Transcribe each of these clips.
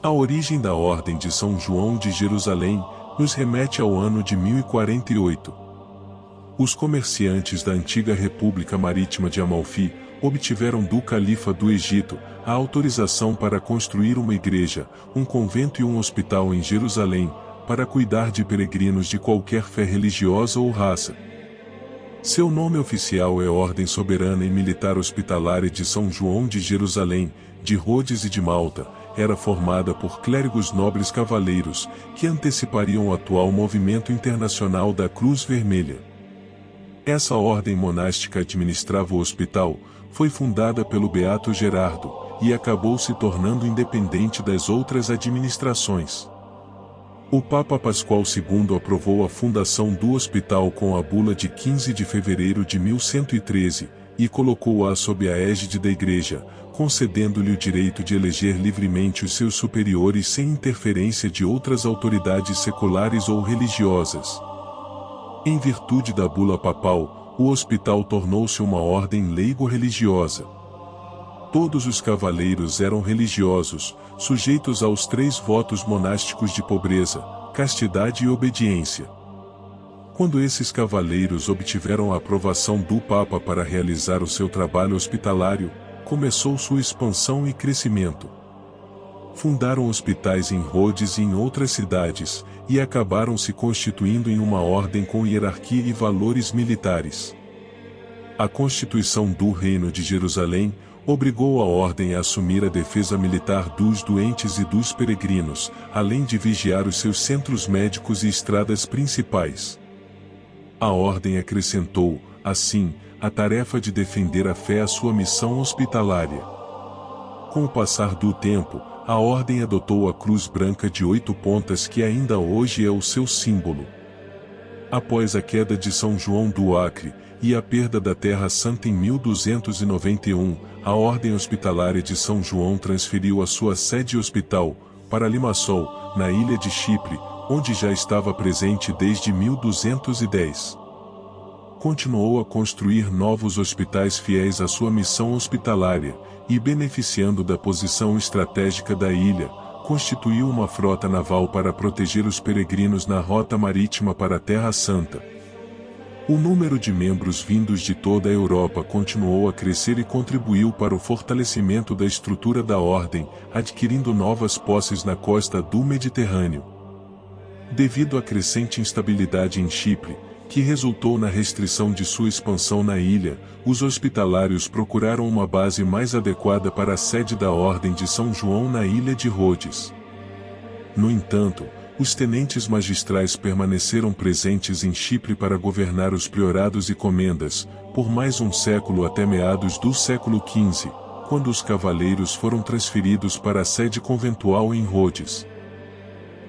A origem da Ordem de São João de Jerusalém nos remete ao ano de 1048. Os comerciantes da antiga República Marítima de Amalfi obtiveram do Califa do Egito a autorização para construir uma igreja, um convento e um hospital em Jerusalém, para cuidar de peregrinos de qualquer fé religiosa ou raça. Seu nome oficial é Ordem Soberana e Militar Hospitalária de São João de Jerusalém, de Rhodes e de Malta. Era formada por clérigos nobres cavaleiros, que antecipariam o atual movimento internacional da Cruz Vermelha. Essa ordem monástica administrava o hospital, foi fundada pelo Beato Gerardo, e acabou se tornando independente das outras administrações. O Papa Pascoal II aprovou a fundação do hospital com a bula de 15 de fevereiro de 1113, e colocou-a sob a égide da Igreja, concedendo-lhe o direito de eleger livremente os seus superiores sem interferência de outras autoridades seculares ou religiosas. Em virtude da bula papal, o hospital tornou-se uma ordem leigo-religiosa. Todos os cavaleiros eram religiosos, sujeitos aos 3 votos monásticos de pobreza, castidade e obediência. Quando esses cavaleiros obtiveram a aprovação do Papa para realizar o seu trabalho hospitalário, começou sua expansão e crescimento. Fundaram hospitais em Rhodes e em outras cidades, e acabaram se constituindo em uma ordem com hierarquia e valores militares. A Constituição do Reino de Jerusalém obrigou a ordem a assumir a defesa militar dos doentes e dos peregrinos, além de vigiar os seus centros médicos e estradas principais. A ordem acrescentou, assim, a tarefa de defender a fé à sua missão hospitalária. Com o passar do tempo, a ordem adotou a cruz branca de 8 pontas que ainda hoje é o seu símbolo. Após a queda de São João do Acre, e a perda da Terra Santa em 1291, a Ordem Hospitalária de São João transferiu a sua sede hospital para Limassol, na ilha de Chipre, onde já estava presente desde 1210. Continuou a construir novos hospitais fiéis à sua missão hospitalária, e beneficiando da posição estratégica da ilha, constituiu uma frota naval para proteger os peregrinos na rota marítima para a Terra Santa. O número de membros vindos de toda a Europa continuou a crescer e contribuiu para o fortalecimento da estrutura da ordem, adquirindo novas posses na costa do Mediterrâneo. Devido à crescente instabilidade em Chipre, que resultou na restrição de sua expansão na ilha, os hospitalários procuraram uma base mais adequada para a sede da Ordem de São João na ilha de Rhodes. No entanto, os tenentes magistrais permaneceram presentes em Chipre para governar os priorados e comendas, por mais um século até meados do século XV, quando os cavaleiros foram transferidos para a sede conventual em Rhodes.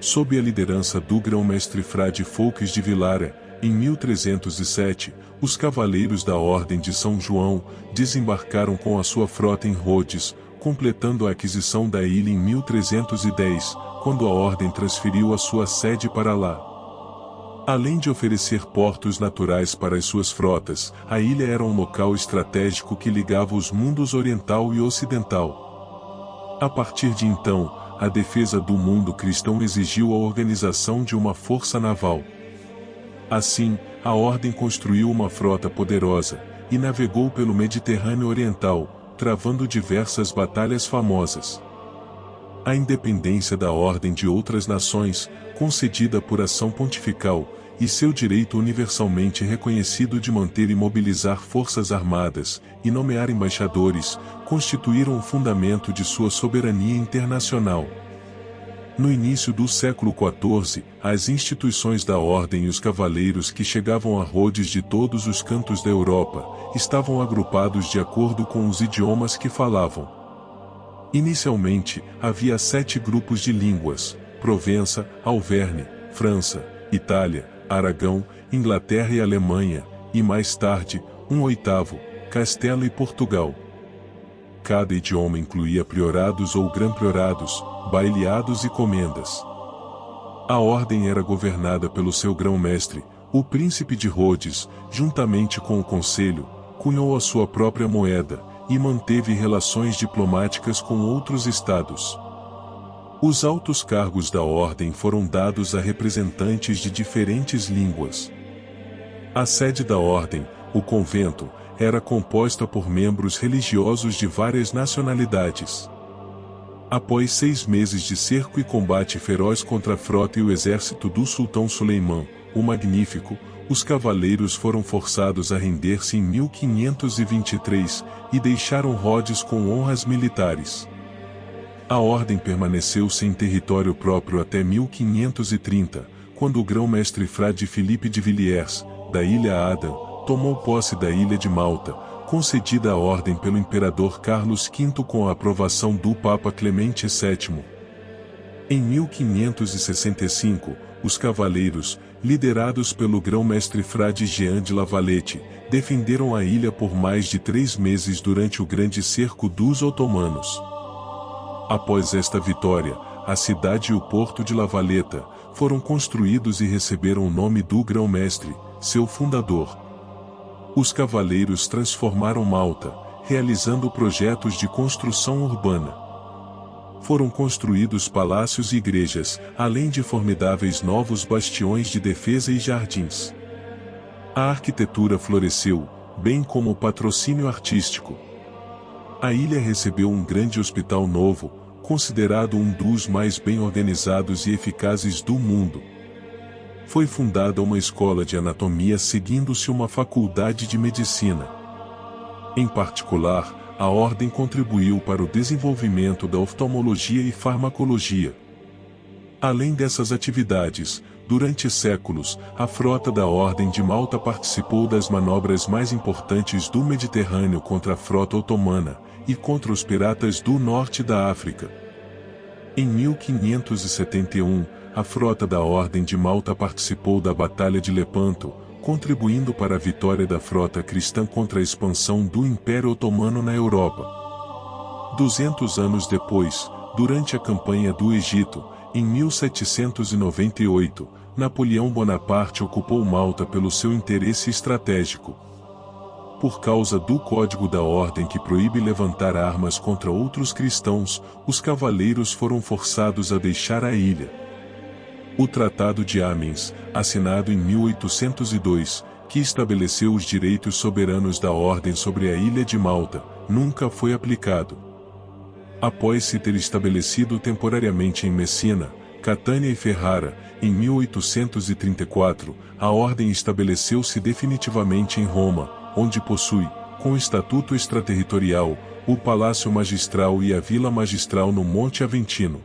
Sob a liderança do grão-mestre Frade Foulques de Vilara, em 1307, os cavaleiros da Ordem de São João desembarcaram com a sua frota em Rhodes, completando a aquisição da ilha em 1310, quando a Ordem transferiu a sua sede para lá. Além de oferecer portos naturais para as suas frotas, a ilha era um local estratégico que ligava os mundos oriental e ocidental. A partir de então, a defesa do mundo cristão exigiu a organização de uma força naval. Assim, a Ordem construiu uma frota poderosa, e navegou pelo Mediterrâneo Oriental, travando diversas batalhas famosas. A independência da Ordem de outras nações, concedida por ação pontifical, e seu direito universalmente reconhecido de manter e mobilizar forças armadas, e nomear embaixadores, constituíram o fundamento de sua soberania internacional. No início do século XIV, as instituições da Ordem e os cavaleiros que chegavam a Rhodes de todos os cantos da Europa, estavam agrupados de acordo com os idiomas que falavam. Inicialmente, havia 7 grupos de línguas: Provença, Auvergne, França, Itália, Aragão, Inglaterra e Alemanha, e mais tarde, um 8º, Castela e Portugal. Cada idioma incluía priorados ou grã-priorados, bailiados e comendas. A ordem era governada pelo seu grão-mestre, o príncipe de Rhodes, juntamente com o conselho, cunhou a sua própria moeda, e manteve relações diplomáticas com outros estados. Os altos cargos da ordem foram dados a representantes de diferentes línguas. A sede da ordem, o convento, era composta por membros religiosos de várias nacionalidades. Após 6 meses de cerco e combate feroz contra a frota e o exército do sultão Suleimã, o Magnífico, os cavaleiros foram forçados a render-se em 1523, e deixaram Rhodes com honras militares. A ordem permaneceu sem território próprio até 1530, quando o grão-mestre Frade Filipe de Villiers, da ilha Adam, tomou posse da ilha de Malta, concedida a ordem pelo imperador Carlos V com a aprovação do Papa Clemente VII. Em 1565, os cavaleiros, liderados pelo grão-mestre Frade Jean de La Valette, defenderam a ilha por mais de 3 meses durante o grande cerco dos otomanos. Após esta vitória, a cidade e o porto de La Valeta foram construídos e receberam o nome do grão-mestre, seu fundador. Os cavaleiros transformaram Malta, realizando projetos de construção urbana. Foram construídos palácios e igrejas, além de formidáveis novos bastiões de defesa e jardins. A arquitetura floresceu, bem como o patrocínio artístico. A ilha recebeu um grande hospital novo, considerado um dos mais bem organizados e eficazes do mundo. Foi fundada uma escola de anatomia seguindo-se uma faculdade de medicina. Em particular, a ordem contribuiu para o desenvolvimento da oftalmologia e farmacologia. Além dessas atividades, durante séculos, a frota da Ordem de Malta participou das manobras mais importantes do Mediterrâneo contra a frota otomana, e contra os piratas do norte da África. Em 1571, a frota da Ordem de Malta participou da Batalha de Lepanto, contribuindo para a vitória da frota cristã contra a expansão do Império Otomano na Europa. 200 anos depois, durante a campanha do Egito, em 1798, Napoleão Bonaparte ocupou Malta pelo seu interesse estratégico. Por causa do Código da Ordem que proíbe levantar armas contra outros cristãos, os cavaleiros foram forçados a deixar a ilha. O Tratado de Amiens, assinado em 1802, que estabeleceu os direitos soberanos da Ordem sobre a ilha de Malta, nunca foi aplicado. Após se ter estabelecido temporariamente em Messina, Catânia e Ferrara, em 1834, a Ordem estabeleceu-se definitivamente em Roma, onde possui, com estatuto extraterritorial, o Palácio Magistral e a Vila Magistral no Monte Aventino.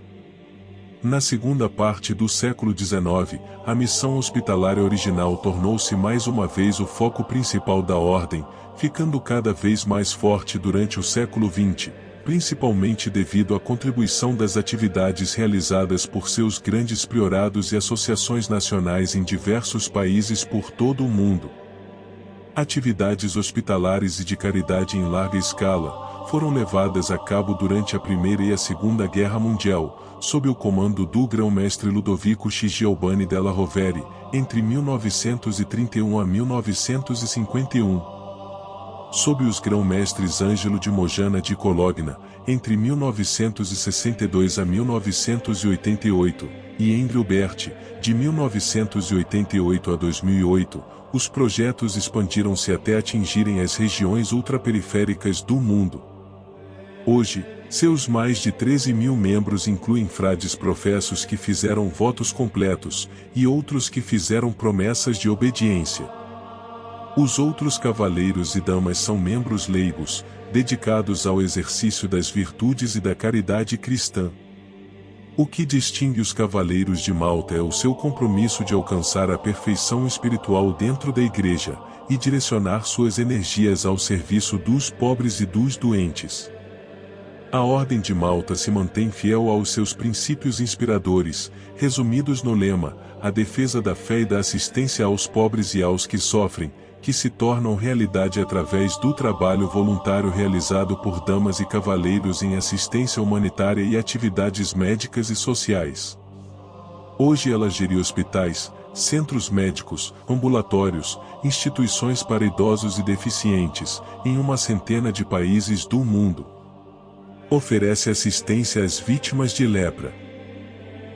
Na segunda parte do século XIX, a missão hospitalária original tornou-se mais uma vez o foco principal da Ordem, ficando cada vez mais forte durante o século XX, principalmente devido à contribuição das atividades realizadas por seus grandes priorados e associações nacionais em diversos países por todo o mundo. Atividades hospitalares e de caridade em larga escala foram levadas a cabo durante a Primeira e a Segunda Guerra Mundial, sob o comando do grão-mestre Ludovico Giovanni della Rovere, entre 1931 a 1951. Sob os grão-mestres Ângelo de Mojana de Cologna, entre 1962 a 1988, e Andrew Berti, de 1988 a 2008, os projetos expandiram-se até atingirem as regiões ultraperiféricas do mundo. Hoje, seus mais de 13 mil membros incluem frades professos que fizeram votos completos, e outros que fizeram promessas de obediência. Os outros cavaleiros e damas são membros leigos, dedicados ao exercício das virtudes e da caridade cristã. O que distingue os cavaleiros de Malta é o seu compromisso de alcançar a perfeição espiritual dentro da Igreja, e direcionar suas energias ao serviço dos pobres e dos doentes. A Ordem de Malta se mantém fiel aos seus princípios inspiradores, resumidos no lema, a defesa da fé e da assistência aos pobres e aos que sofrem, que se tornam realidade através do trabalho voluntário realizado por damas e cavaleiros em assistência humanitária e atividades médicas e sociais. Hoje ela gere hospitais, centros médicos, ambulatórios, instituições para idosos e deficientes, em uma centena de países do mundo. Oferece assistência às vítimas de lepra.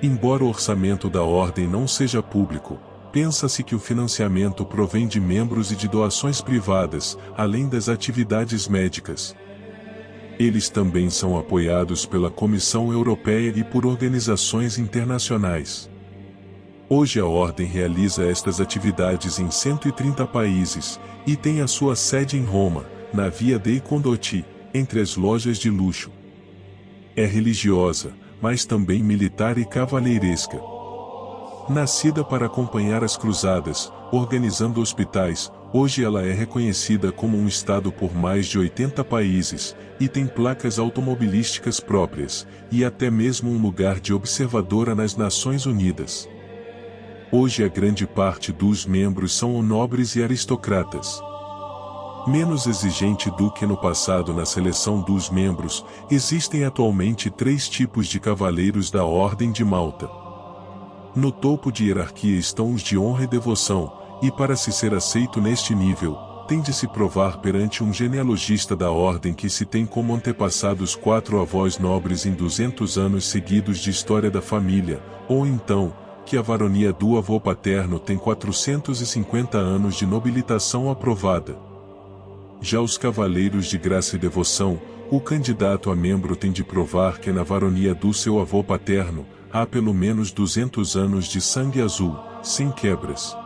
Embora o orçamento da ordem não seja público, pensa-se que o financiamento provém de membros e de doações privadas, além das atividades médicas. Eles também são apoiados pela Comissão Europeia e por organizações internacionais. Hoje a ordem realiza estas atividades em 130 países, e tem a sua sede em Roma, na Via dei Condotti, entre as lojas de luxo. É religiosa, mas também militar e cavalheiresca. Nascida para acompanhar as cruzadas, organizando hospitais, hoje ela é reconhecida como um estado por mais de 80 países, e tem placas automobilísticas próprias, e até mesmo um lugar de observadora nas Nações Unidas. Hoje a grande parte dos membros são nobres e aristocratas. Menos exigente do que no passado na seleção dos membros, existem atualmente 3 tipos de cavaleiros da Ordem de Malta. No topo de hierarquia estão os de honra e devoção, e para se ser aceito neste nível, tem de se provar perante um genealogista da ordem que se tem como antepassados 4 avós nobres em 200 anos seguidos de história da família, ou então, que a varonia do avô paterno tem 450 anos de nobilitação aprovada. Já os cavaleiros de graça e devoção, o candidato a membro tem de provar que na varonia do seu avô paterno, há pelo menos 200 anos de sangue azul, sem quebras.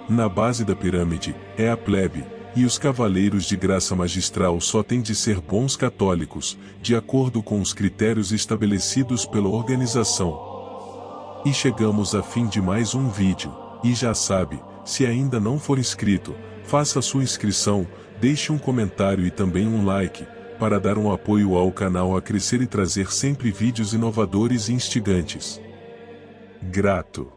Na base da pirâmide, é a plebe, e os cavaleiros de graça magistral só têm de ser bons católicos, de acordo com os critérios estabelecidos pela organização. E chegamos a fim de mais um vídeo, e já sabe, se ainda não for inscrito, faça sua inscrição, deixe um comentário e também um like, para dar um apoio ao canal a crescer e trazer sempre vídeos inovadores e instigantes. Grato.